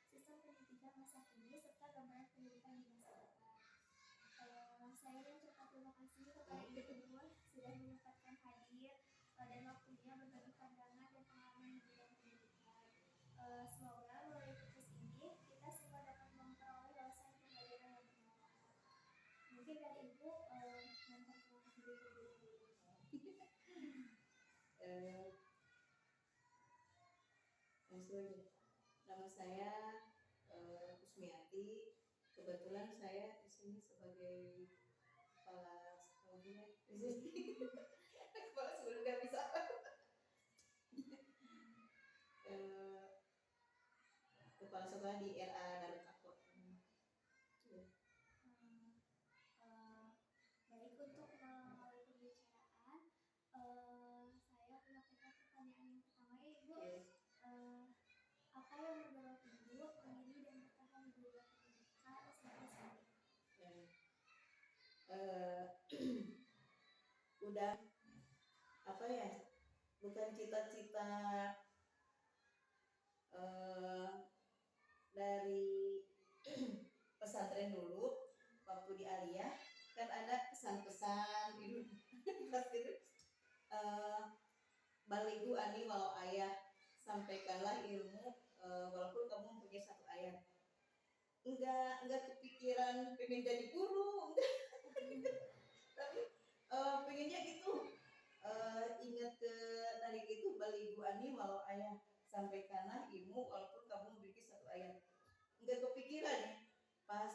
sistem pendidikan masa kini, serta gambaran pendidikan di masa depan. Saya mengucapkan terima kasih kepada Ibu Nur sudah menyempatkan hadir dan waktunya berbagi pandangan dan pengalaman di bidang pendidikan. Semoga melalui podcast ini kita semua dapat memperoleh wawasan pembelajaran yang bermanfaat. Mungkin dari Ibu memperkenalkan diri dulu. Nama saya Kusmiati. Kebetulan saya di sini sebagai kepala sekolah di sini. Kepala sekolah nggak bisa. Kepala sekolah di RA Darut Taqwa. Baik, untuk memulai pembicaraan, saya punya pertanyaan yang pertama ya Ibu. Apa yang mendorong Ibu memilih dan bertahan di dunia pendidikan sampai saat ini? Udah apa ya, bukan cita-cita dari pesantren dulu waktu di Aliyah kan ada pesan-pesan gitu itu baligu ani walau ayah, sampaikanlah ilmu walaupun kamu punya satu ayat. Enggak kepikiran pengen jadi guru, enggak. Tapi pengennya gitu, ingat ke dari itu baligu ani walau ayah, sampaikanlah ilmu walaupun kamu memiliki satu ayat. Enggak kepikiran ya, pas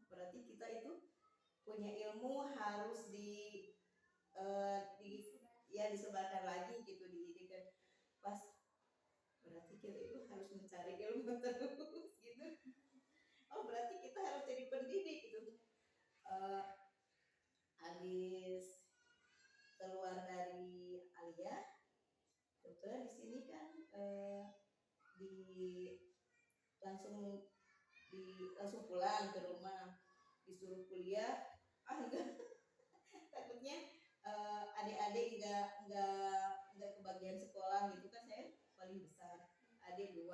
berarti kita itu punya ilmu harus disebarkan lagi gitu, dididik. Pas berarti kita itu harus mencari ilmu terus gitu. Berarti kita harus jadi pendidik gitu. Habis keluar dari Aliyah, kebetulan di sini kan langsung pulang ke rumah, disuruh kuliah. Enggak, takutnya adik-adik nggak kebagian sekolah gitu kan. Saya paling besar, adik 2.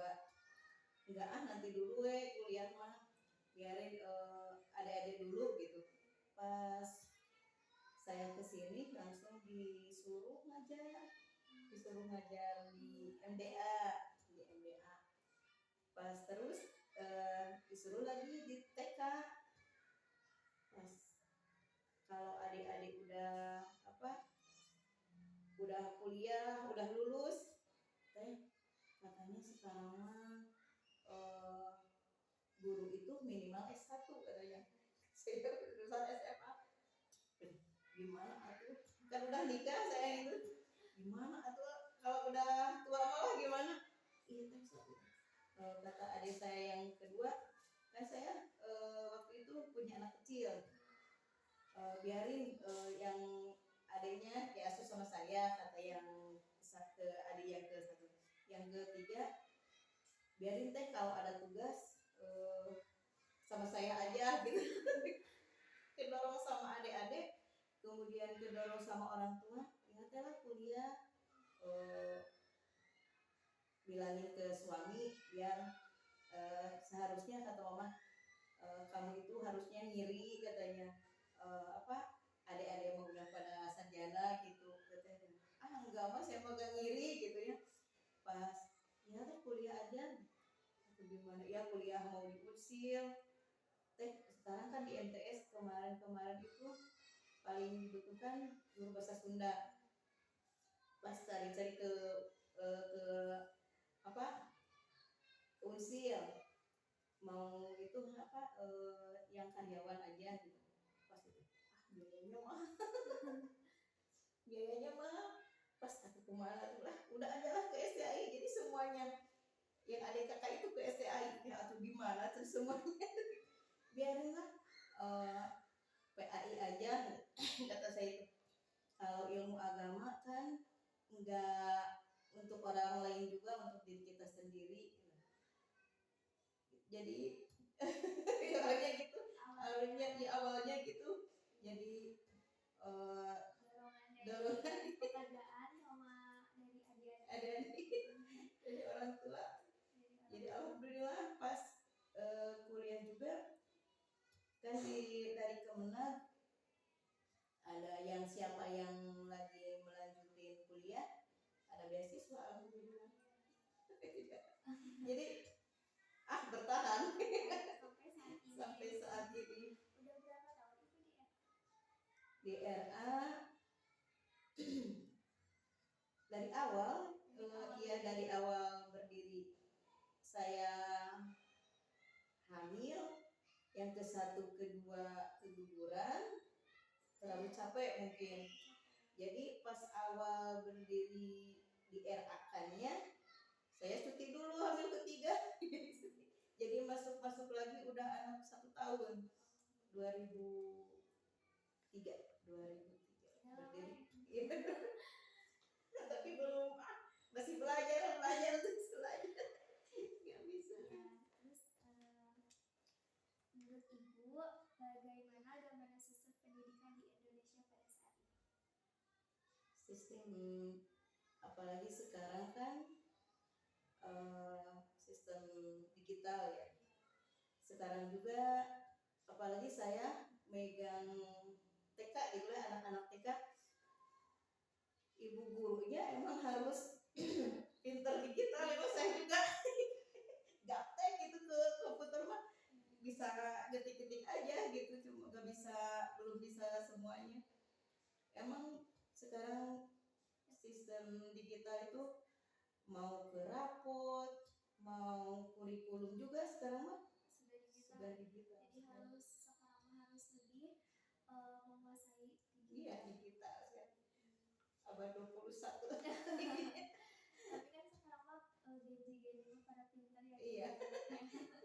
Enggak, nanti dulu kuliah mah, biarin adik-adik dulu gitu. Pas saya kesini langsung disuruh ngajar di MDA. Pas terus disuruh lagi di TK. Pas kalau adik-adik udah kuliah, udah lulus, katanya sekarang mah guru itu minimal S1 katanya. Saya lulusan SMA. Gimana atuh? Kan udah nikah saya itu. Gimana atuh kalau udah tua malah gimana? Iya teh kata adik saya yang kedua, kan saya waktu itu punya anak kecil. Biarin yang adiknya diasuh sama saya, kata yang ke adik yang ke satu. Yang ketiga, biarin teh kalau ada tugas sama saya aja gitu. Kedorong sama adik-adik, kemudian kedorong sama orang tua, ya lah kuliah. Bilangin ke suami biar seharusnya kata mama, kamu itu harusnya ngiri katanya, adik-adik mau udah pada sarjana gitu katanya. Enggak mah, saya mau gak ngiri gitu ya. Pas ya teh kuliah aja atau gimana ya, kuliah mau di Unsil teh. Sekarang kan di MTS kemarin itu paling dibutuhkan guru bahasa Sunda. Pas cari-cari ke Unsil mau itu yang karyawan aja gitu. Pas itu biayanya mah pas aku kemana tuh lah, udah aja lah ke STI. Jadi semuanya yang adik kakak itu ke STI ya, atau gimana terus semuanya biarin lah PAI aja. Kata saya itu, kalau ilmu agama kan enggak untuk orang lain juga, untuk diri kita sendiri. Jadi awalnya gitu jadi dorongan pekerjaan sama dari adik-adik dari orang tua. Jadi alhamdulillah pas siapa yang lagi melanjutin kuliah ada beasiswa alhamdulillah. Jadi bertahan sampai saat sampai saat ini. ini. Udah berapa tahun Ibu di RA? Di RA dari awal, iya dari awal berdiri saya hamil, yang ke satu kedua keguguran, terlalu capek mungkin. Jadi pas awal berdiri di RA-kannya, saya cuti dulu hamil ketiga. Jadi masuk lagi udah anak 1 tahun. 2003 berdiri. Tapi belum masih belajar terus belajar. Nggak bisa. Terus menurut Ibu bagaimana gambaran sistem pendidikan di Indonesia pada saat ini? Sistem apalagi sekarang kan sistem digital ya. Sekarang juga apalagi saya megang TK gitu ya, anak-anak TK, ibu gurunya emang harus pinter digital ya. Saya juga gaptek gitu ke komputer mah bisa ketik-ketik aja gitu, cuma belum bisa semuanya. Emang sekarang sistem digital itu mau ke rapot, mau kurikulum juga sekarang mah sudah digital. Jadi sekarang harus lebih menguasai digital. Iya, digital ya. Abad 21. Tapi kan sekarang mah Gen Z pada pintar ya. Iya.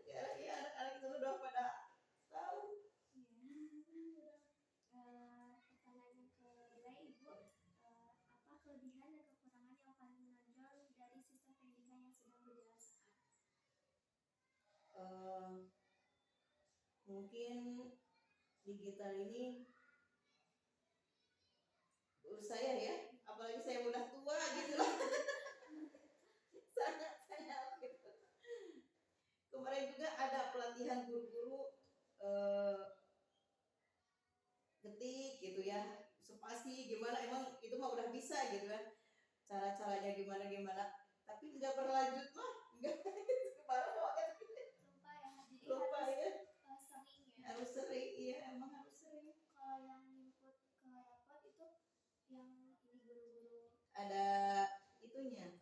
Sekarang ya anak-anak itu udah pada tahu. Iya. Pertanyaan yang kedua Ibu, apa kelebihan dan kekurangan yang paling menonjol dari sistem pendidikan yang sedang berjalan sekarang? Mungkin digital ini menurut saya ya, apalagi saya udah tua gitu loh. Sangat gitu. Kemarin juga ada pelatihan guru-guru ketik gitu ya, spasi gimana, emang itu mah udah bisa gitu kan, cara-caranya gimana, tapi nggak berlanjut mah, nggak kemarin lupa ya. Sering ya. Harus sering, iya emang harus sering. Kalau yang input ke rapot itu yang ini guru-guru ada itunya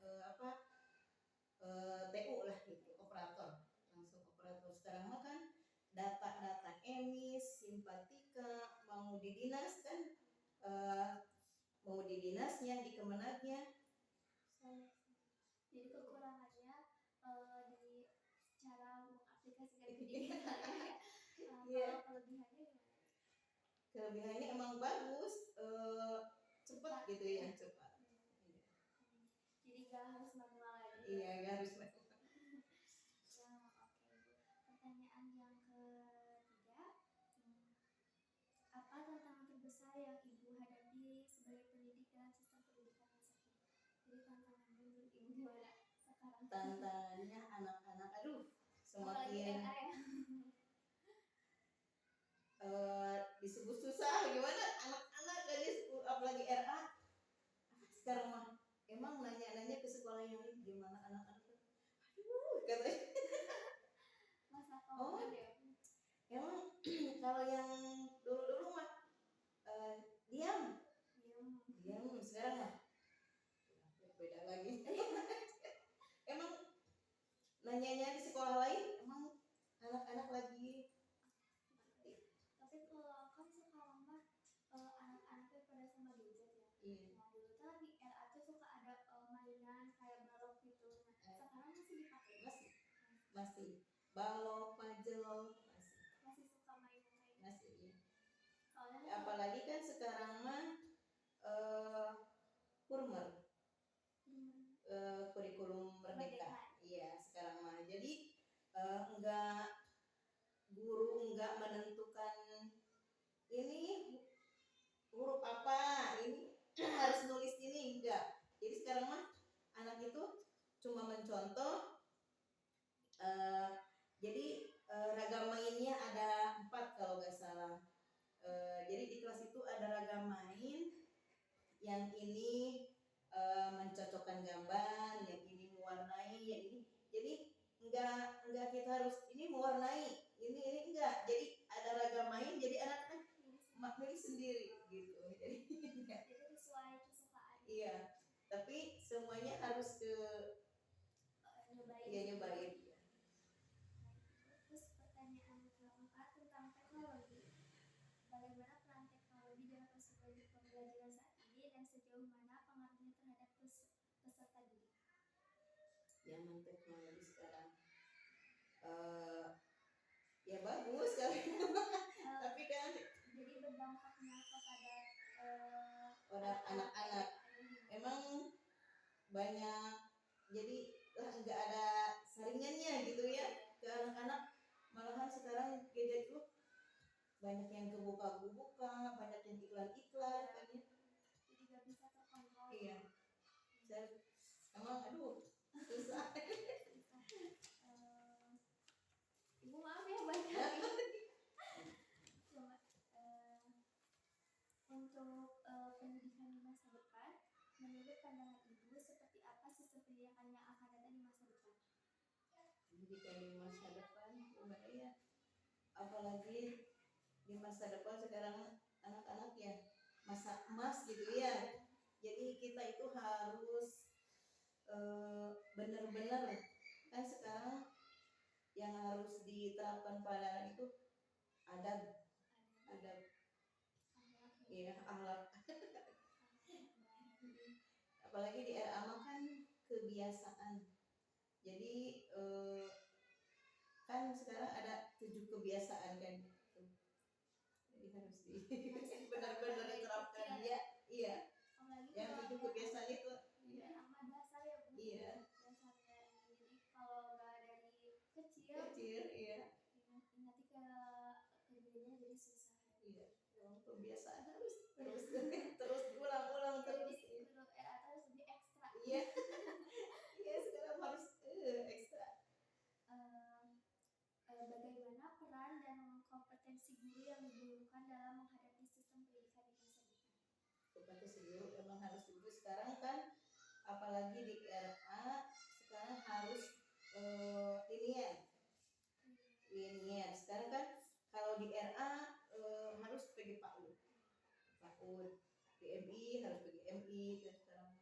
TU lah gitu, operator, langsung operator. Sekarang mah kan data emis, simpatika, mau di dinas kan, mau di dinasnya, di kemenagnya. Jadi kekurangannya di cara mengaplikasikan pendidikan ya. Iya. Kalau kelebihannya gimana? Kelebihannya emang bagus, cepat gitu ya, cepat. Jadi gak harus manual lagi. Iya, gak harus manual. Ya, oke Bu. Pertanyaan yang ketiga, apa tantangan terbesar yang Ibu hadapi sebagai pendidik dalam sistem pendidikan masa kini? Jadi tantangan menurut Ibu gimana sekarang? Tantangannya anak-anak, semakin disebut susah gimana anak-anak aja, apalagi RA sekarang mah. Emang nanya-nanya ke sekolah yang lain gimana anak-anak, katanya. Masa COVID ya? Emang kalau yang dulu mah diam sekarang mah beda lagi. Emang nanyanya di sekolah lain, emang anak-anak lagi. Tapi kalau kan sekarang mah anak-anaknya pada sama gadget ya. Iya. Nah dulu tuh di RA tuh suka ada mainan kayak balok gitu. Nah sekarang masih dipakai? Masih. Balok, puzzle masih suka main-main. Masih, iya. Soalnya Apalagi kan sekarang mah kurmer. Kurikulum merdeka. Iya, sekarang mah. Jadi guru enggak menentukan ini huruf apa, ini harus nulis ini, enggak. Jadi sekarang mah anak itu cuma mencontoh. Jadi ragam mainnya ada 4 kalau nggak salah. Jadi di kelas itu ada ragam main, yang ini mencocokkan gambar, yang ini mewarnai, yang ini. Jadi enggak kita harus ini mewarnai, ini enggak. Jadi ada ragam main, jadi anak-anak milih sendiri gitu. Jadi sesuai kesukaan. iya, tapi semuanya harus ke nyobain. nyobain. Terus pertanyaan keempat tentang teknologi. Bagaimana peran teknologi dalam pembelajaran saat ini dan sejauh mana pengaruhnya terhadap peserta didik? Zaman teknologi sekarang ya bagus kan. Tapi kan jadi berdampaknya kepada orang anak-anak emang banyak, jadi nggak ada saringannya gitu ya ke anak-anak. Malahan sekarang gadget tuh banyak yang kebuka-buka, banyak yang iklan-iklan kan ya. Jadi nggak bisa terkontrol. Iya. Emang aduh susah. Ibu maaf ya banyak. Untuk pendidikan di masa depan, menurut pandangan Ibu seperti apa sistem pendidikan yang akan datang di masa depan? Pendidikan di masa depan gimana ya? Apalagi di masa depan sekarang anak-anak ya masa emas gitu ya. Jadi kita itu harus benar-benar kan sekarang yang harus diterapkan pada itu adab, iya akhlak. Apalagi di era amal kan kebiasaan. Jadi kan sekarang ada 7 kebiasaan kan. Jadi harus benar-benar diterapkan ya. Iya. Yang 7 kebiasaan itu. Iya. Dasar ya Bu. Iya. Dasarnya. Jadi kalau nggak dari kecil, iya. Nanti ke gedenya jadi susah. Iya. Kebiasaan harus terus ulang-ulang terus. Era harus lebih ekstra. Iya. Iya sekarang harus ekstra. Bagaimana peran dan kompetensi guru yang dibutuhkan dalam menghadapi sistem pendidikan di masa depan? Kompetensi guru memang harus dulu sekarang kan, apalagi di RA sekarang harus linier. Sekarang kan kalau di RA harus pergi PAUD, PMI harus pergi MI, dan sekarang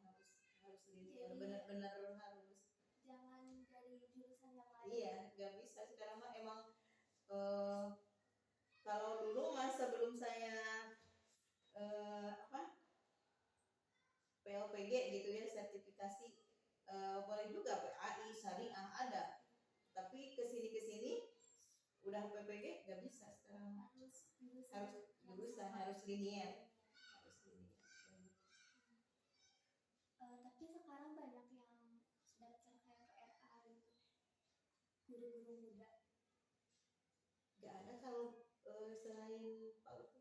harus linier, benar-benar harus. Jangan dari jurusan yang lain. Iya, nggak bisa sekarang mah emang kalau dulu mah sebelum saya PLPG gitu ya, sertifikasi boleh juga PAI, syariah ada, tapi kesini udah PPG nggak bisa sekarang. Harus linier. Tapi sekarang banyak yang daftar kayak PRA gitu, guru-guru muda. Gak ada kalau selain PAUD.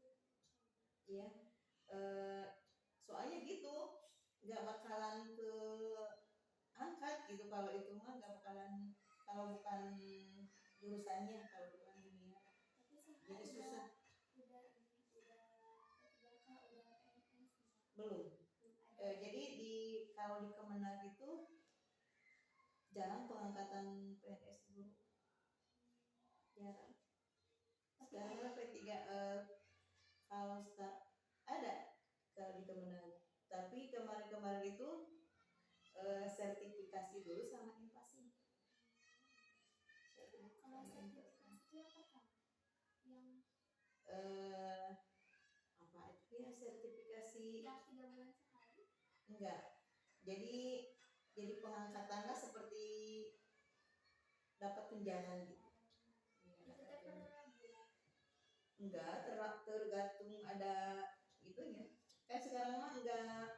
Iya. Soalnya gitu, nggak bakalan ke angkat gitu kalau itu mah, nggak bakalan kalau bukan jurusannya, kalau bukan ini. Jadi susah. Belum. Jadi kalau di Kemenag itu jarang pengangkatan PNS guru. Jarang. Sekarang P3 kalau ada kalau di Kemenag. Tapi kemarin itu sertifikasi dulu sama invasi. Kalau sertifikasi itu apa kan? Yang apa itu ya sertifikasi? Yang 3 bulan sekali? Enggak. Jadi pengangkatannya seperti dapat tunjangan gitu. Enggak, tergantung ada itunya. Kan sekarang mah enggak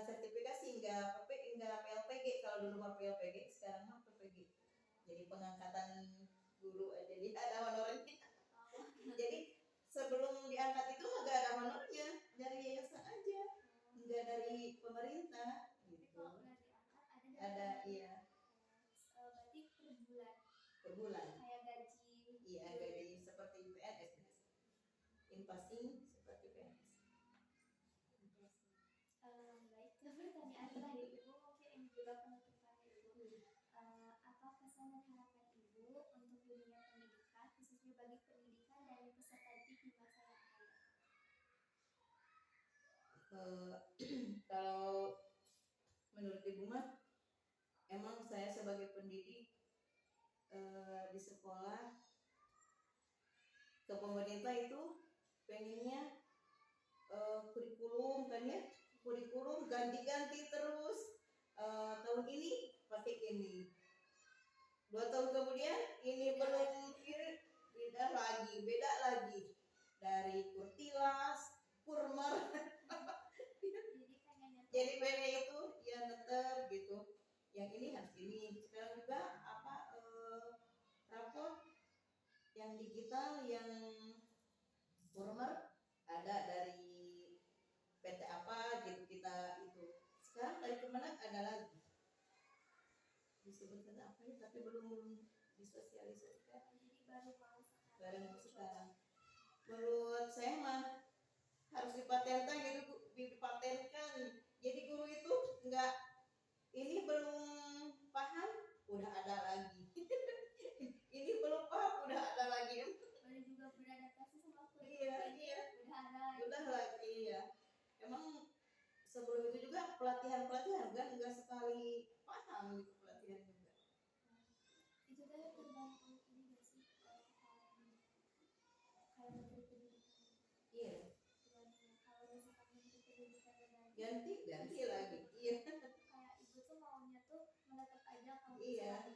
sertifikasi, enggak PLPG. Kalau dulu mah PLPG, sekarang mah PPG. Jadi pengangkatan guru aja, jadi ada honornya. Jadi sebelum diangkat itu enggak ada honornya, dari yayasan aja, enggak dari pemerintah gitu. Ada iya. Berarti per bulan. Kayak gaji. Iya, gaji seperti PNS. Invasi seperti PNS. Kalau menurut ibu mah, emang saya sebagai pendidik di sekolah ke pemerintah itu pengennya kurikulum kan ya, kurikulum ganti-ganti terus. Tahun ini pakai ini, 2 tahun kemudian ini belum, ini beda lagi dari kurtilas, kurmer. Jadi pengen itu ya tetap gitu, yang ini harus ini. Sekarang juga apa rapor yang digital, yang kurmer ada dari PT apa gitu, kita itu sekarang dari Kemenak ada lagi disebutkan apa ya, tapi belum disosialisasikan. Jadi baru mau Baru sekarang menurut saya mah harus dipatenkan gitu, dipatenkan. Jadi guru itu enggak, ini belum paham udah ada lagi. Ini belum paham udah ada lagi. baru juga beradaptasi sama kurikulum Iya, ini iya. udah ada Lagi ya. Emang sebelum itu juga pelatihan kan enggak sekali paham gitu, pelatihan juga. itu kan tergantung ini gak sih kayak menteri pendidikan. Iya, Kalau misalkan menteri pendidikan ganti lagi. Iya. kayak ibu tuh maunya tuh menetap aja kalau Iya, misalkan